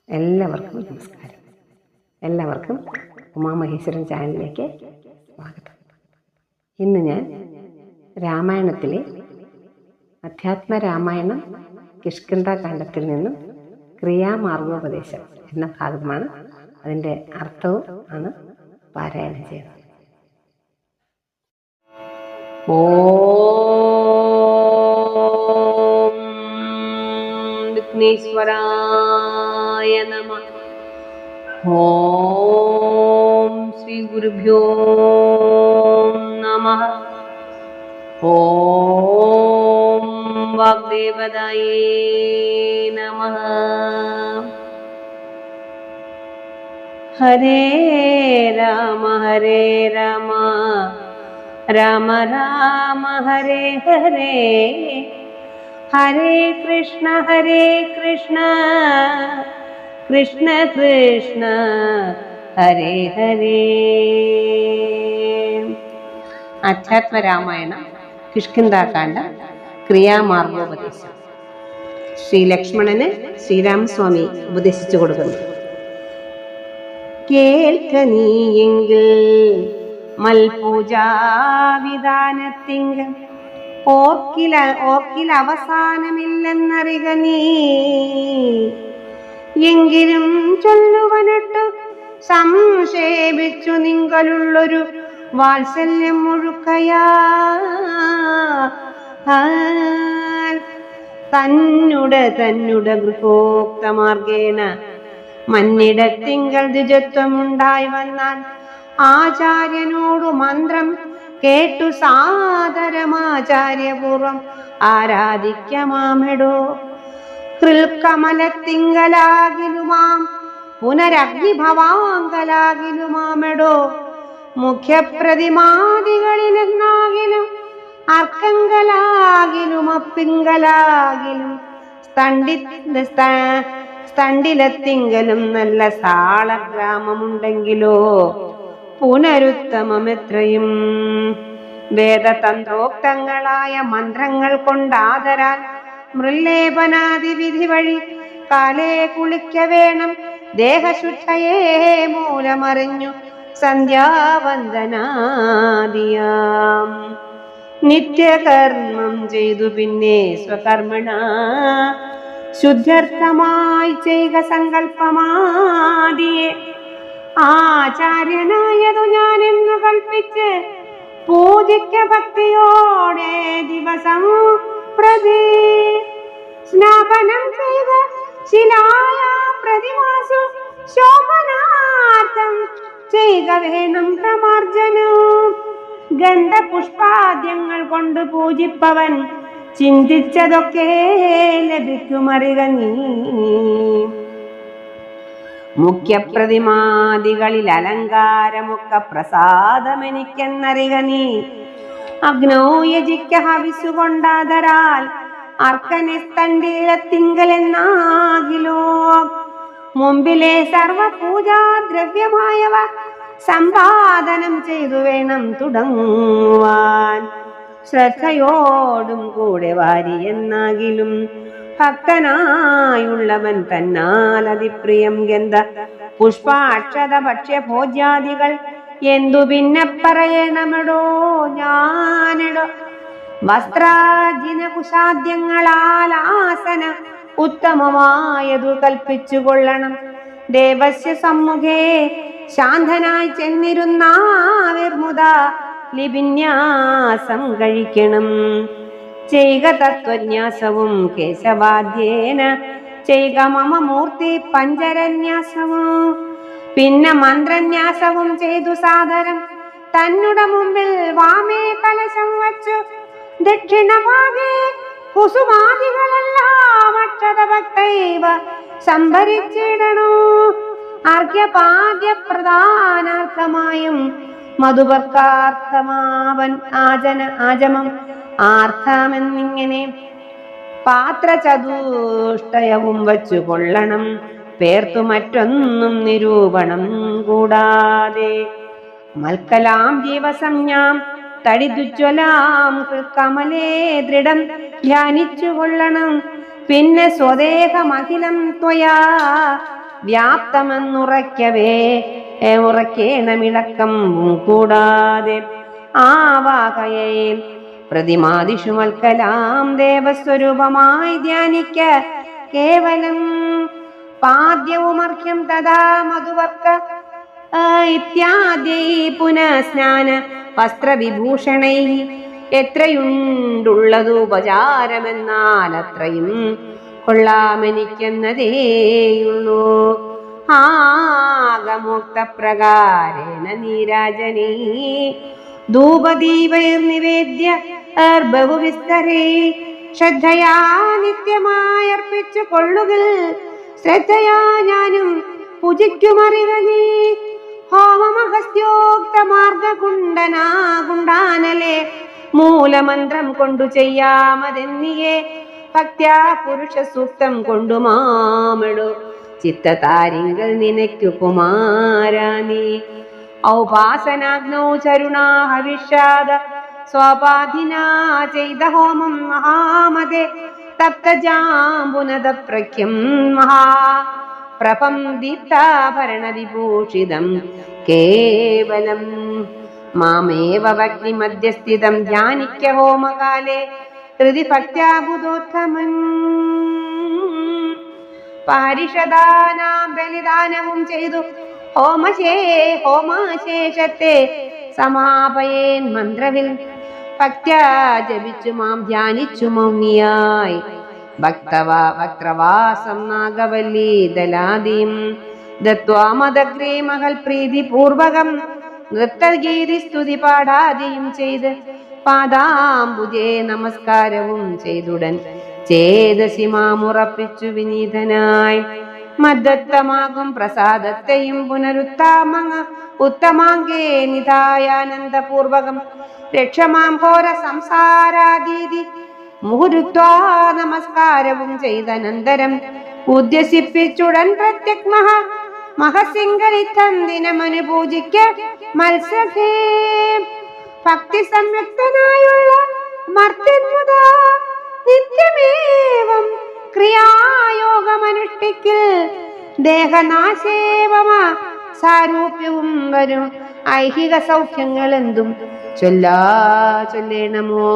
എല്ലാവർക്കും നമസ്കാരം. എല്ലാവർക്കും ഉമാമഹേശ്വരൻ ചാനലിലേക്ക് സ്വാഗതം. ഇന്ന് ഞാൻ രാമായണത്തിലെ അധ്യാത്മരാമായണം കിഷ്കിന്ധാകാന്ഡത്തിൽ നിന്നും ക്രിയാമാർഗോപദേശം എന്ന ഭാഗമാണ്, അതിൻ്റെ അർത്ഥവും ആണ് പാരായണം ചെയ്യുന്നത്. വിഘ്നേശ്വരായ നമഃ. ഓം ശ്രീ ഗുരുഭ്യോ നമഃ. ഓം വാഗ്ദേവതായേ നമഃ. ഹരേ രാമ ഹരേ രാമ രാമ രാമ ഹരേ ഹരേ, ഹരേ കൃഷ്ണ കൃഷ്ണ കൃഷ്ണ ഹരേ ഹരേ. അധ്യാത്മരാമായണം കിഷ്കിന്ധാകാന്ഡം ക്രിയാമാർഗോപദേശം. ശ്രീ ലക്ഷ്മണന് ശ്രീരാമസ്വാമി ഉപദേശിച്ചു കൊടുക്കുന്നു. കേൾക്ക നീയെങ്കിൽ മൽപൂജാവിധാനത്തിങ്കൽ ഓർക്കിൽ അവസാനമില്ലെന്നറിക നീ. എങ്കിലും ചൊല്ലുവനൊട്ടു സംക്ഷേപിച്ചു നിങ്ങളുള്ളൊരു വാത്സല്യം മുഴുക്കയാ തന്നുടെ ഗൃഹോക്തമാർഗേണ മന്നിടത്തിങ്കൽ ദ്വിജത്വമുണ്ടായി വന്നാൽ ആചാര്യനോടു മന്ത്രം കേട്ടു സാദരമാചാര്യപൂർവം ആരാധിക്കമാമെടോ. കൃൽക്കമലത്തിങ്കലാകിലുമാം പുനരഗ്നിഭവാങ്കലാകിലുമാമെടോ. മുഖ്യപ്രതിമാദികളിലെന്നാകിലും അർക്കങ്കലാകിലും അപ്പിങ്കലാകിലും സ്തണ്ടിലത്തിങ്കലും നല്ല സാളഗ്രാമമുണ്ടെങ്കിലോ പുനരുത്തമമെത്രയും. വേദതന്ത്രോക്തങ്ങളായ മന്ത്രങ്ങൾ കൊണ്ടാദരാൽ മൃല്ലേപനാദി വിധി വഴി കാലേ കുളിക്ക വേണം. ദേഹശുദ്ധയെ മൂലമറിഞ്ഞു സന്ധ്യാവന്ദനാദിയാം നിത്യകർമ്മം ചെയ്തു പിന്നെ സ്വകർമ്മണ ശുദ്ധ്യർത്ഥമായി ചെയ്യുക സങ്കല്പമാദിയെ. ആചാര്യനായതു ഞാനെന്നു കൽപ്പിച്ച് പൂജിക്ക ഭക്തിയോടെ ദിവസം പ്രതി. സ്നാപനം ചെയ്ത ശിലായ പ്രതിമാസു ശോഭനാർത്ഥം ചെയ്യുക വേണം പ്രമാർജനം. ഗന്ധപുഷ്പാദ്യങ്ങൾ കൊണ്ട് പൂജിപ്പവൻ ചിന്തിച്ചതൊക്കെ ലഭിക്കുമറിക നീ. മുഖ്യപ്രതിമാദികളിൽ അലങ്കാരമൊക്കെ പ്രസാദമെനിക്കെന്നറിക നീ. അഗ്നോ യജിക്ക ഹവിസുകൊണ്ടാദരാൽ അർക്കനെ തണ്ടിലത്തിങ്കലെന്നാകിലോ. മുമ്പിലെ സർവപൂജാദ്രവ്യമായവ സമ്പാദനം ചെയ്തു വേണം തുടങ്ങുവാൻ. ശ്രദ്ധയോടും കൂടെ വാരി എന്നാകിലും ഭക്തനായുള്ളവൻ തന്നാൽ അതിപ്രിയം ഗന്ധ പുഷ്പാക്ഷത ഭക്ഷ്യ ഭോജ്യാദികൾ എന്തു പിന്നെ പറയണമെടോ ഞാനെടോ. വസ്ത്രാജിന കുശാദ്യങ്ങളാൽ ആസന ഉത്തമമായതു കൽപ്പിച്ചു കൊള്ളണം. ദേവസ്യ സമ്മുഖേ ശാന്തനായി ചെന്നിരുന്നാവിർമുദ ലിപിന്യാസം കഴിക്കണം. ചെയ്യുക തത്വന്യാസവും കേശവാദ്യേന ചെയ്യുക മമ മൂർത്തി പഞ്ചരന്യാസവും. പിന്നെ മന്ത്രന്യാസവും ചെയ്തു സാദരം തന്നുടെ മുമ്പിൽ വാമേ കലശം വച്ചു ദക്ഷിണഭാഗേ കുസുമാദികളെല്ലാം അക്ഷത ഭക്തൈവ സംഭരിച്ചിടണോ. അർഘ്യപാദ്യ പ്രധാനാർത്ഥമായും മധുപർക്കാർത്ഥമാവൻ ആചമം ആർത്ഥാമെന്നിങ്ങനെ പാത്രചതുഷ്ടയവും വച്ചു കൊള്ളണം. പേർത്തു മറ്റൊന്നും നിരൂപണം കൂടാതെ. മൽക്കലാം ജീവസംജ്ഞാം തടിദുജ്വലാം കമലേ ദൃഢം ധ്യാനിച്ചു കൊള്ളണം. പിന്നെ സ്വദേഹമഖിലം ത്വയാ വ്യാപ്തമെന്നുറയ്ക്കവേ ഉറക്കേണമിളക്കം കൂടാതെ ആവാഹയയിൽ പ്രതിമാദിഷു മൽക്കലാം ദേവസ്വരൂപമായി ധ്യാനിക്ക കേവലം പാദ്യവുമർഘ്യം തഥാ മധുവർക്ക ഇത്യാദ്യൈ പുനഃസ്നാന വസ്ത്രവിഭൂഷണൈ എത്രയുണ്ടുള്ളത് ഉപചാരമെന്നാൽ അത്രയും കൊള്ളാമെനിക്കെന്നതേയുള്ളൂ. ആഗമോക്ത പ്രകാരേണ നീരാജനീ ധൂപദീപൈർനിവേദ്യ ബഹുവിസ്തരേ ശ്രദ്ധയാ നിത്യമായി അർപ്പിച്ചു കൊള്ളുകിൽ ശ്രദ്ധയാ ഞാനും പൂജിക്കുമറിവനീ. ഹോമമഹസ്യോക്ത മാർഗകുണ്ടനാകുണ്ടാനലെ മൂലമന്ത്രം കൊണ്ടു ചെയ്യാമതെന്നിയെ ഭക്ത്യാ പുരുഷ സൂക്തം കൊണ്ടു മാമടു ചിത്തതാരിങ്കൽ നിനയ്ക്കു കുമാരാനീ. ഔപാസനാഗ്നൗ ചരുണാ ഹവിഷാദ സ്വാപാധിനാ ചെയ്ത ഹോമം മഹാമതേ തപ്തജാംബുനദ പ്രഖ്യം മഹാപ്രഭം ദീപ്താഭരണ വിഭൂഷിതം കേവലം മാമേവ വഗ്നിമധ്യസ്ഥിതം ധ്യാനിക്ക ഹോമകാലേ ഹൃദി ഭക്ത്യാബുധോത്തമൻ. പാരിഷദാനാം ബലിദാനവും ചെയ്തു ഹോമശേഷത്തെ സമാപയേൻ മന്ത്രവിൽ ഭക്ത്യാ ജപിച്ചു മാം ധ്യാനിച്ചു മൗനിയായി ഭക്തവാസം നാഗവല്ലി ദലാദീം ദത്വാ മദഗ്രേ മകൾ പ്രീതി പൂർവകം നൃത്തഗീതി സ്തുതി പാടാതെയും ചെയ്ത് പാദാംബുജേ നമസ്കാരവും ചെയ്തുടൻ ചേതസി മാമുറപ്പിച്ചു വിനീതനായി മദ്ദത്തമാകും പ്രസാദത്തെയും ഉത്തമാങ്കേ നിധായാനന്ദപൂർവകം രക്ഷമാം ഘോര സംസാരാദീതി മുഹുരുത്വാ നമസ്കാരവും ചെയ്തനന്തരം ഉദ്യസിപ്പിച്ചുടൻ പ്രത്യക് മഹസിംഗലിത്തം ദിനമനു പൂജിക്ക മത്സഖേ. ഭക്തി സംയുക്തനായുള്ള മർത്യന്മുതാ നിത്യമേവം ക്രിയായോഗമനുഷ്ഠിക്കൽ ദേഹനാശേവമാ സാരൂപ്യവും വരും ഐഹിക സൗഖ്യങ്ങൾ എന്തും ചൊല്ലേണമോ.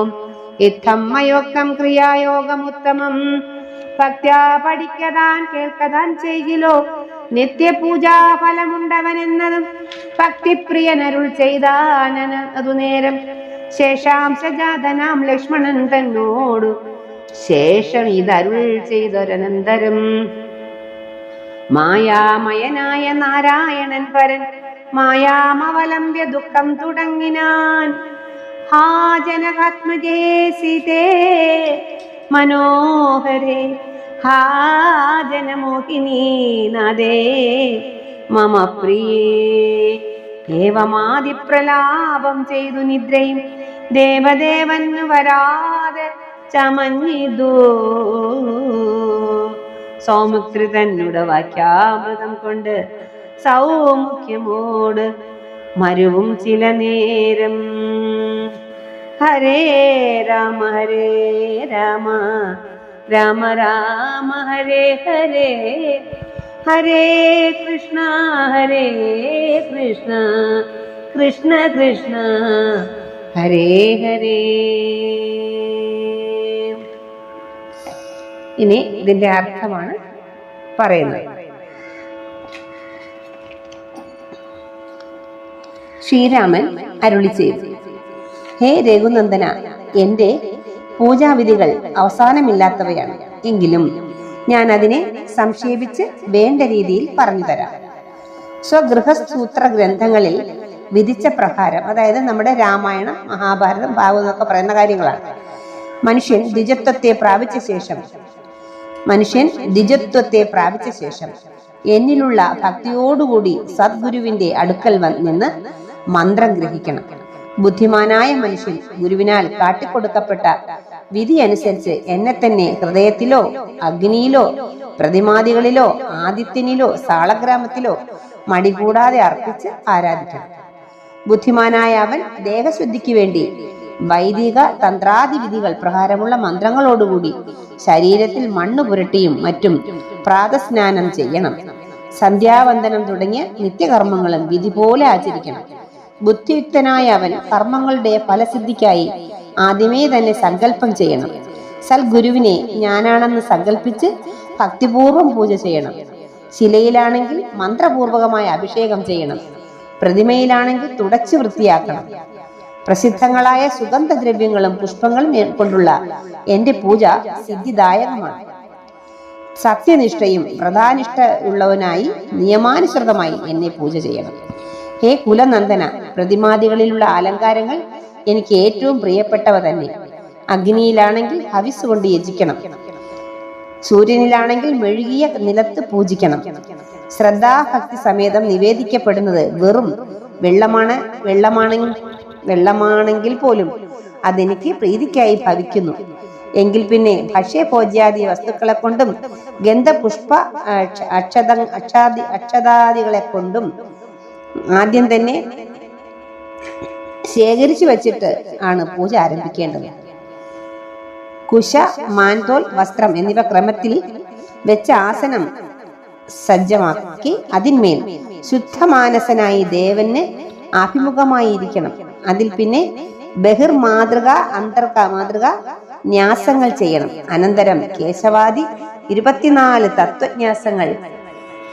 ഇത്തം മയോക്തം ക്രിയായോഗമുത്തമം ഭക്ത്യാ പഠിക്കതാൻ കേൾക്കതാൻ ചെയ്യിലോ നിത്യപൂജാ ഫലമുണ്ടവനെന്നതും ഭക്തിപ്രിയനരുൾ ചെയ്താനന അതു നേരം ശേഷാംശജാതനാം ലക്ഷ്മണൻ തന്നോടു ശേഷം ഇതരുൾ ചെയ്തൊരനന്തരം മായാമയനായ നാരായണൻ പരൻ മായാമവലംബ്യ ദുഃഖം തുടങ്ങിനാൻ. ഹാ ജനകാത്മജേ സീതേ മനോഹരേ ഹാ ജനമോഹിനീ നാദേ മമ പ്രിയേ. ഏവമാദിപ്രലാപം ചെയ്തു നിദ്രയും ദേവദേവന്നു വരാതെ ചമഞ്ഞിതു. സൗമിത്രി തന്നുടെ വാക്യാമൃതം കൊണ്ട് സൗമുഖ്യമോട് മരുവും ചില നേരം. ഹരേ രാമ രാമ രാമ ഹരേ ഹരേ ഹരേ കൃഷ്ണ കൃഷ്ണ കൃഷ്ണ ഹരേ ഹരേ. ഇനി ഇതിന്റെ അർത്ഥമാണ് പറയുന്നത്. ശ്രീരാമൻ അരുളി ചെയ്തു, ഹേ രഘുനന്ദന, എന്റെ പൂജാവിധികൾ അവസാനമില്ലാത്തവയാണ്. എങ്കിലും ഞാൻ അതിനെ സംക്ഷേപിച്ച് വേണ്ട രീതിയിൽ പറഞ്ഞു തരാം. സ്വഗൃഹസൂത്ര ഗ്രന്ഥങ്ങളിൽ വിധിച്ച പ്രകാരം, അതായത് നമ്മുടെ രാമായണം, മഹാഭാരതം, ഭാഗവതം എന്നൊക്കെ പറയുന്ന കാര്യങ്ങളാണ്. മനുഷ്യൻ ദ്വിജത്വത്തെ പ്രാപിച്ച ശേഷം എന്നിലുള്ള ഭക്തിയോടുകൂടി സദ്ഗുരുവിന്റെ അടുക്കൽ നിന്ന് മന്ത്രം ഗ്രഹിക്കണം. ബുദ്ധിമാനായ മനുഷ്യൻ ഗുരുവിനാൽ കാട്ടിക്കൊടുക്കപ്പെട്ട വിധി അനുസരിച്ച് എന്നെ തന്നെ ഹൃദയത്തിലോ അഗ്നിയിലോ പ്രതിമാദികളിലോ ആദിത്യനിലോ സാളഗ്രാമത്തിലോ മടികൂടാതെ അർപ്പിച്ച് ആരാധിക്കണം. ബുദ്ധിമാനായ അവൻ ദേഹശുദ്ധിക്ക് വേണ്ടി വൈദിക തന്ത്രാദി വിധികൾ പ്രകാരമുള്ള മന്ത്രങ്ങളോടുകൂടി ശരീരത്തിൽ മണ്ണ് പുരട്ടിയും മറ്റും പ്രാതസ്നാനം ചെയ്യണം. സന്ധ്യാവന്ദനം തുടങ്ങിയ നിത്യകർമ്മങ്ങളും വിധി പോലെ ആചരിക്കണം. ബുദ്ധിയുക്തനായ അവൻ കർമ്മങ്ങളുടെ ഫലസിദ്ധിക്കായി ആദ്യമേ തന്നെ സങ്കല്പം ചെയ്യണം. സൽഗുരുവിനെ ഞാനാണെന്ന് സങ്കല്പിച്ച് ഭക്തിപൂർവം പൂജ ചെയ്യണം. ശിലയിലാണെങ്കിൽ മന്ത്രപൂർവകമായ അഭിഷേകം ചെയ്യണം. പ്രതിമയിലാണെങ്കിൽ തുടച്ചു വൃത്തിയാക്കണം. പ്രസിദ്ധങ്ങളായ സുഗന്ധദ്രവ്യങ്ങളും പുഷ്പങ്ങളും കൊണ്ടുള്ള എന്റെ പൂജ സിദ്ധിദായകമാണ്. സത്യനിഷ്ഠയും വ്രതാനിഷ്ഠയുള്ളവനായി നിയമാനുസൃതമായി എന്നെ പൂജ ചെയ്യണം. ഹേ കുലനന്ദന, പ്രതിമാദികളിലുള്ള അലങ്കാരങ്ങൾ എനിക്ക് ഏറ്റവും പ്രിയപ്പെട്ടവ തന്നെ. അഗ്നിയിലാണെങ്കിൽ ഹവിസ് കൊണ്ട് യജിക്കണം. സൂര്യനിലാണെങ്കിൽ മെഴുകിയ നിലത്ത് പൂജിക്കണം. ശ്രദ്ധാഭക്തി സമേതം നിവേദിക്കപ്പെടുന്നത് വെറും വെള്ളമാണെങ്കിൽ പോലും അതെനിക്ക് പ്രീതിക്കായി ഭവിക്കുന്നു. എങ്കിൽ പിന്നെ ഭക്ഷ്യഭോജ്യാദി വസ്തുക്കളെ കൊണ്ടും ഗന്ധപുഷ്പ അക്ഷതാദികളെ കൊണ്ടും ആദ്യം തന്നെ ശേഖരിച്ചു വച്ചിട്ട് ആണ് പൂജ ആരംഭിക്കേണ്ടത്. കുശ, മാൻതോൽ, വസ്ത്രം എന്നിവ ക്രമത്തിൽ വെച്ച ആസനം സജ്ജമാക്കി അതിന്മേൽ ശുദ്ധമാനസനായി ദേവന് അഭിമുഖമായി ഇരിക്കണം. അതിൽ പിന്നെ ബഹിർമാതൃക മാതൃക ന്യാസങ്ങൾ ചെയ്യണം. അനന്തരം കേശവാദി 24 തത്വന്യാസങ്ങൾ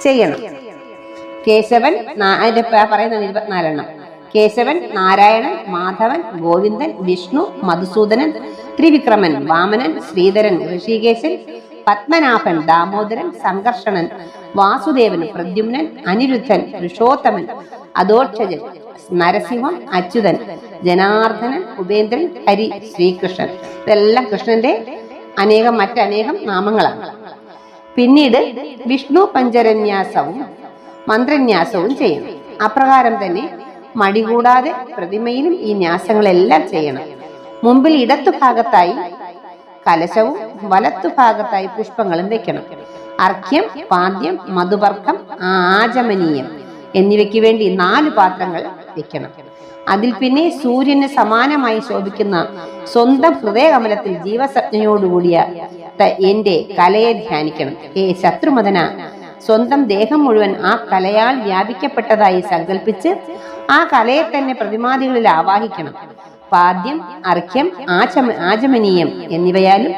ചെയ്യണം. കേശവൻ പറയുന്ന 24 കേശവൻ, നാരായണൻ, മാധവൻ, ഗോവിന്ദൻ, വിഷ്ണു, മധുസൂദനൻ, ത്രിവിക്രമൻ, വാമനൻ, ശ്രീധരൻ, ഋഷികേശൻ, പത്മനാഭൻ, ദാമോദരൻ, സംഘർഷണൻ, വാസുദേവൻ, പ്രദ്യുമ്നൻ, അനിരുദ്ധൻ, പുരുഷോത്തമൻ, അധോക്ഷജൻ, നരസിംഹം, അച്യുതൻ, ജനാർദ്ദനൻ, ഉപേന്ദ്രൻ, ഹരി, ശ്രീകൃഷ്ണൻ. ഇതെല്ലാം കൃഷ്ണന്റെ മറ്റനേകം നാമങ്ങളാണ്. പിന്നീട് വിഷ്ണു പഞ്ചരന്യാസവും മന്ത്രന്യാസവും ചെയ്യണം. അപ്രകാരം തന്നെ മടികൂടാതെ പ്രതിമയിലും ഈ ന്യാസങ്ങളെല്ലാം ചെയ്യണം. മുമ്പിൽ ഇടത്തുഭാഗത്തായി കലശവും വലത്തുഭാഗത്തായി പുഷ്പങ്ങളും വെക്കണം. അർഘ്യം, പാദ്യം, മധുപർക്കം, ആചമനീയം എന്നിവയ്ക്ക് വേണ്ടി 4 പാത്രങ്ങൾ വെക്കണം. അതിൽ പിന്നെ സൂര്യന് സമാനമായി ശോഭിക്കുന്ന സ്വന്തം ഹൃദയകമലത്തിൽ ജീവസജ്ഞയോടുകൂടിയ എന്റെ കലയെ ധ്യാനിക്കണം. ശത്രുമദന, സ്വന്തം ദേഹം മുഴുവൻ ആ കലയാൽ വ്യാപിക്കപ്പെട്ടതായി സങ്കല്പിച്ച് ആ കലയെ തന്നെ പ്രതിമാദികളിൽ ആവാഹിക്കണം. പാദ്യം, അർഘ്യം, ആചമനീയം എന്നിവയാലും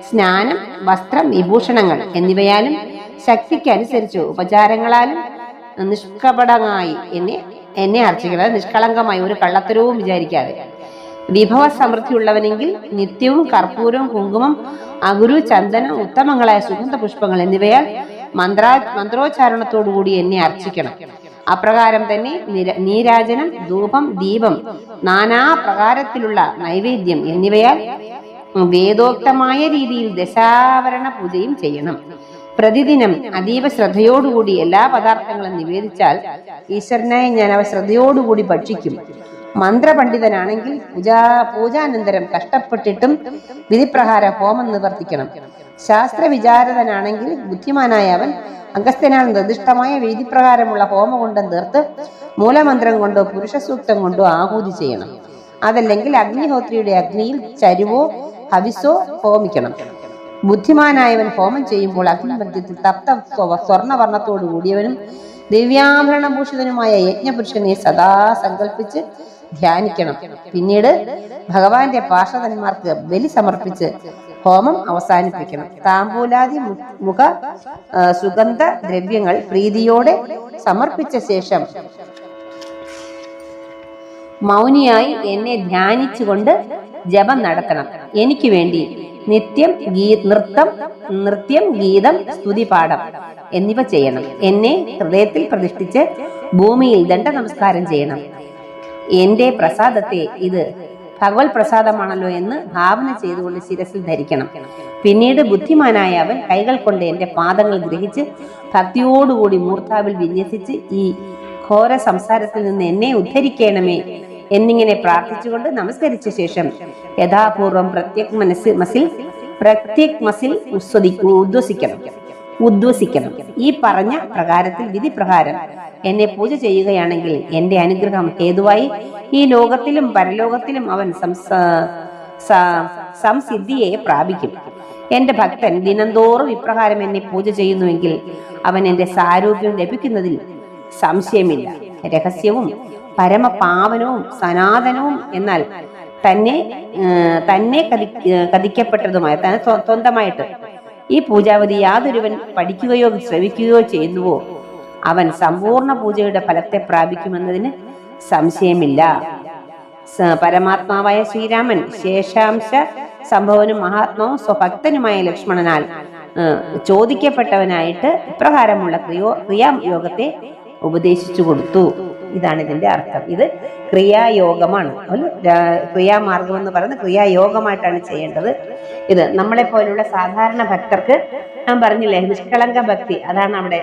സ്നാനം, വസ്ത്രം, വിഭൂഷണങ്ങൾ എന്നിവയാലും ശക്തിക്ക് അനുസരിച്ച് ഉപചാരങ്ങളാലും നിഷ്കപടമായി എന്നെ അർച്ചിക്കണം. നിഷ്കളങ്കമായി, ഒരു കള്ളത്തരവും വിചാരിക്കാതെ. വിഭവ സമൃദ്ധിയുള്ളവനെങ്കിൽ നിത്യവും കർപ്പൂരവും, കുങ്കുമം, അകുരു, ചന്ദനം, ഉത്തമങ്ങളായ സുഗന്ധ പുഷ്പങ്ങൾ എന്നിവയാൽ മന്ത്രോച്ചാരണത്തോടുകൂടി എന്നെ അർച്ചിക്കണം. അപ്രകാരം തന്നെ നീരാജനം, ധൂപം, ദീപം, നാനാ പ്രകാരത്തിലുള്ള നൈവേദ്യം എന്നിവയാൽ വേദോക്തമായ രീതിയിൽ ദശാവരണ പൂജയും ചെയ്യണം. പ്രതിദിനം അതീവ ശ്രദ്ധയോടുകൂടി എല്ലാ പദാർത്ഥങ്ങളും നിവേദിച്ചാൽ ഈശ്വരനായി ഞാൻ അവ ശ്രദ്ധയോടുകൂടി ഭക്ഷിക്കും. മന്ത്രപണ്ഡിതനാണെങ്കിൽ പൂജാനന്തരം കഷ്ടപ്പെട്ടിട്ടും വിധിപ്രകാരം ഹോമം നിവർത്തിക്കണം. ശാസ്ത്രവിചാരകനാണെങ്കിൽ ബുദ്ധിമാനായ അവൻ അഗസ്ത്യനാൽ നിർദ്ദിഷ്ടമായ വിധിപ്രകാരമുള്ള ഹോമകുണ്ഡം തീർത്ത് മൂലമന്ത്രം കൊണ്ടോ പുരുഷസൂക്തം കൊണ്ടോ ആഹൂതി ചെയ്യണം. അതല്ലെങ്കിൽ അഗ്നിഹോത്രിയുടെ അഗ്നിയിൽ ചരുവോ ഹവിസോ ഹോമിക്കണം. ബുദ്ധിമാനായവൻ ഹോമം ചെയ്യുമ്പോൾ അഗ്നിമധ്യത്തിൽ തപ്ത സ്വർണവർണ്ണത്തോടു കൂടിയവനും ദിവ്യാഭരണഭൂഷിതനുമായ യജ്ഞപുരുഷനെ സദാ സങ്കല്പിച്ച് ധ്യാനിക്കണം. പിന്നീട് ഭഗവാന്റെ പാർഷദന്മാർക്ക് ബലി സമർപ്പിച്ച് ഹോമം അവസാനിപ്പിക്കണം. താമ്പൂലാദി മുഖ സുഗന്ധ ദ്രവ്യങ്ങൾ പ്രീതിയോടെ സമർപ്പിച്ച ശേഷം മൗനിയായി എന്നെ ധ്യാനിച്ചുകൊണ്ട് ജപം നടത്തണം. എനിക്ക് വേണ്ടി നൃത്യം, ഗീതം, സ്തുതിപാഠം എന്നിവ ചെയ്യണം. എന്നെ ഹൃദയത്തിൽ പ്രതിഷ്ഠിച്ച് ഭൂമിയിൽ ദണ്ഡ നമസ്കാരം ചെയ്യണം. എന്റെ പ്രസാദത്തെ ഇത് ഭഗവത് പ്രസാദമാണല്ലോ എന്ന് ഭാവന ചെയ്തുകൊണ്ട് ശിരസിൽ ധരിക്കണം. പിന്നീട് ബുദ്ധിമാനായ അവൻ കൈകൾ കൊണ്ട് എന്റെ പാദങ്ങൾ ഗ്രഹിച്ച് ഭക്തിയോടുകൂടി മൂർധാവിൽ വിന്യസിച്ച് ഈ ഘോര സംസാരത്തിൽ നിന്ന് എന്നെ ഉദ്ധരിക്കണമേ എന്നിങ്ങനെ പ്രാർത്ഥിച്ചുകൊണ്ട് നമസ്കരിച്ച ശേഷം യഥാപൂർവം പ്രത്യേക് മസിൽ ഉദ്വസിക്കണം. ഈ പറഞ്ഞ പ്രകാരത്തിൽ വിധി പ്രകാരം എന്നെ പൂജ ചെയ്യുകയാണെങ്കിൽ എന്റെ അനുഗ്രഹം ഹേതുവായി ഈ ലോകത്തിലും പരലോകത്തിലും അവൻ സംസിദ്ധിയെ പ്രാപിക്കും. എന്റെ ഭക്തൻ ദിനംതോറും ഇപ്രകാരം എന്നെ പൂജ ചെയ്യുന്നുവെങ്കിൽ അവൻ എന്റെ സാരൂപ്യം ലഭിക്കുന്നതിൽ സംശയമില്ല. രഹസ്യവും പരമപാവനവും സനാതനവും എന്നാൽ തന്നെ കഥിക്കപ്പെട്ടതുമായ സ്വന്തമായിട്ട് ഈ പൂജാവധി യാതൊരുവൻ പഠിക്കുകയോ ശ്രവിക്കുകയോ ചെയ്യുന്നുവോ അവൻ സമ്പൂർണ്ണ പൂജയുടെ ഫലത്തെ പ്രാപിക്കുമെന്നതിന് സംശയമില്ല. പരമാത്മാവായ ശ്രീരാമൻ ശേഷാംശ സംഭവനും മഹാത്മാവും സ്വഭക്തനുമായ ലക്ഷ്മണനാൽ ചോദിക്കപ്പെട്ടവനായിട്ട് ഇപ്രകാരമുള്ള ക്രിയായോഗത്തെ ഉപദേശിച്ചു കൊടുത്തു. ഇതാണ് ഇതിന്റെ അർത്ഥം. ഇത് ക്രിയായോഗമാണ്. ക്രിയാമാർഗം എന്ന് പറയുന്നത് ക്രിയായോഗമായിട്ടാണ് ചെയ്യേണ്ടത്. ഇത് നമ്മളെ പോലുള്ള സാധാരണ ഭക്തർക്ക് ഞാൻ പറഞ്ഞില്ലേ, നിഷ്കളങ്ക ഭക്തി, അതാണ് അവിടെ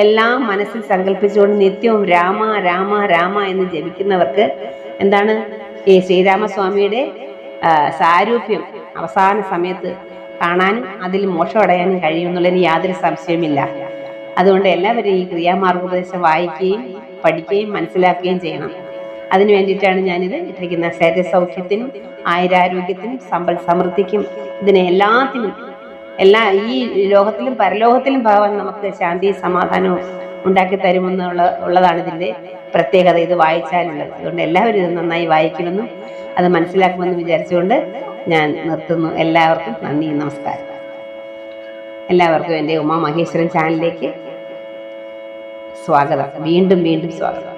എല്ലാം മനസ്സിൽ സങ്കല്പിച്ചുകൊണ്ട് നിത്യവും രാമ രാമ രാമ എന്ന് ജപിക്കുന്നവർക്ക് എന്താണ് ഈ ശ്രീരാമസ്വാമിയുടെ സാരൂപ്യം അവസാന സമയത്ത് കാണാനും അതിൽ മോക്ഷം അടയാനും കഴിയുമെന്നുള്ളതിന് യാതൊരു സംശയമില്ല. അതുകൊണ്ട് എല്ലാവരും ഈ ക്രിയാമാർഗോപദേശം വായിക്കുകയും പഠിക്കുകയും മനസ്സിലാക്കുകയും ചെയ്യണം. അതിനു വേണ്ടിയിട്ടാണ് ഞാനിത് ഇട്ടിരിക്കുന്നത്. ശരീരസൗഖ്യത്തിനും ആയുരാരോഗ്യത്തിനും സമ്പൽ സമൃദ്ധിക്കും എല്ലാത്തിനും ഈ ലോകത്തിലും പരലോകത്തിലും ഭഗവാൻ നമുക്ക് ശാന്തിയും സമാധാനവും ഉണ്ടാക്കി തരുമെന്നുള്ളതാണ് ഇതിന്റെ പ്രത്യേകത, ഇത് വായിച്ചാലുള്ളത്. അതുകൊണ്ട് എല്ലാവരും ഇത് നന്നായി വായിക്കുമെന്നും അത് മനസ്സിലാക്കുമെന്ന് വിചാരിച്ചുകൊണ്ട് ഞാൻ നിർത്തുന്നു. എല്ലാവർക്കും നന്ദി, നമസ്കാരം. എല്ലാവർക്കും എൻ്റെ ഉമാ മഹേശ്വരൻ ചാനലിലേക്ക് സ്വാഗതം. വീണ്ടും സ്വാഗതം.